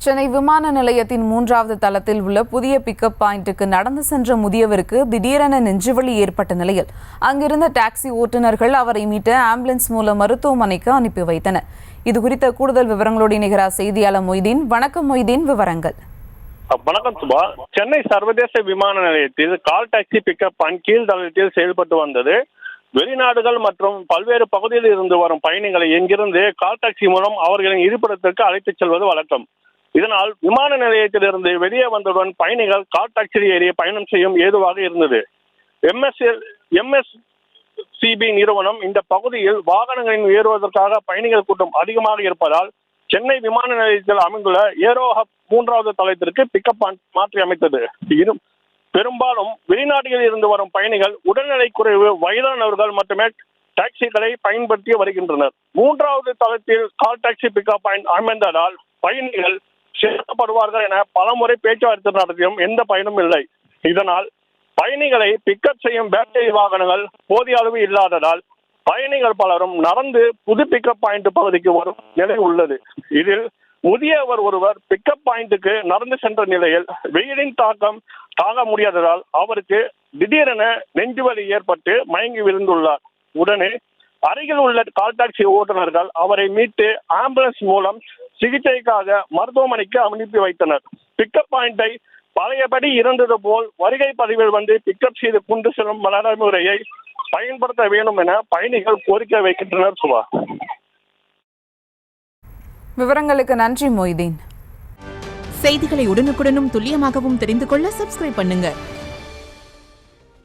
சென்னை விமான நிலையத்தின் 3வது தளத்தில் உள்ள புதிய பிக்கப் பாயிண்ட்டுக்கு நடந்து சென்ற முதியவருக்கு திடீரென நெஞ்சுவலி ஏற்பட்ட நிலையில் அங்கிருந்த டாக்ஸி ஓட்டுநர்கள் அவரை மீட்ட ஆம்புலன்ஸ் மூலம் மருத்துவமனைக்கு அனுப்பி வைத்தனர். இதுகுறித்த கூடுதல் விவரங்களோடு இணைகிறார் செய்தியாளர் மொய்தீன். வணக்கம் மொய்தீன், விவரங்கள். வணக்கம் சுபா. சென்னை சர்வதேச விமான நிலையத்தில் கால் டாக்ஸி பிக்கப் பாயிண்ட் கீழ்தளத்தில் செயல்பட்டு வந்தது. வெளிநாடுகள் மற்றும் பல்வேறு பகுதியில் இருந்து வரும் பயணிகளை எங்கிருந்து கால் டாக்ஸி மூலம் அவர்களின் இருப்பிடத்திற்கு அழைத்துச் செல்வது வழக்கம். இதனால் விமான நிலையத்திலிருந்து வெளியே வந்தவுடன் பயணிகள் கால் டாக்ஸியில் ஏறி பயணம் செய்யும் ஏதுவாக இருந்தது. எம்எஸ்சிபி நிறுவனம் இந்த பகுதியில் வாகனங்களில் ஏறுவதற்காக பயணிகள் கூட்டம் அதிகமாக இருப்பதால் சென்னை விமான நிலையத்தில் அமைந்துள்ள ஏரோ ஹப் 3வது தளத்திற்கு பிக்கப் பாயிண்ட் மாற்றி அமைத்தது. பெரும்பாலும் வெளிநாடுகளில் இருந்து வரும் பயணிகள் உடல்நிலை குறைவு, வயதானவர்கள் மட்டுமே டாக்ஸிகளை பயன்படுத்தி வருகின்றனர். 3வது தளத்தில் கால் டாக்ஸி பிக்கப் பாயிண்ட் அமைந்ததால் பயணிகள் சேர்க்கப்படுவார்கள் என பலமுறை பேச்சுவார்த்தை நடத்தியும் எந்த பயனும் இல்லை. இதனால் பயணிகளை பிக்கப் செய்யும் பேட்டரி வாகனங்கள் போதிய அளவு இல்லாததால் பயணிகள் பலரும் நடந்து புது பிக்கப் பாயிண்ட் பகுதிக்கு வரும் நிலை உள்ளது. இதில் முதியவர் ஒருவர் பிக்கப் பாயிண்ட்டுக்கு நடந்து சென்ற நிலையில் வெயிலின் தாக்கம் தாங்க முடியாததால் அவருக்கு திடீரென நெஞ்சுவலி ஏற்பட்டு மயங்கி விழுந்துள்ளார். உடனே அருகில் உள்ள கால் டாக்ஸி ஓட்டுநர்கள் அவரை மீட்டு ஆம்புலன்ஸ் மூலம் சிகிச்சைக்காக மருத்துவமனைக்கு அனுப்பி வைத்தனர். பிக்கப் பாயிண்டை பழையபடி இருந்தது போல் வருகை பதிவில் வந்து பிக்கப் செய்து கொண்டு செல்லும் நடைமுறையை பயன்படுத்த வேண்டும் என பயணிகள் கோரிக்கை வைக்கின்றனர். சுபா, விவரங்களுக்கு நன்றி மொய்தீன். செய்திகளை உடனுக்குடனும் துல்லியமாகவும் தெரிந்து கொள்ள சப்ஸ்கிரைப் பண்ணுங்க.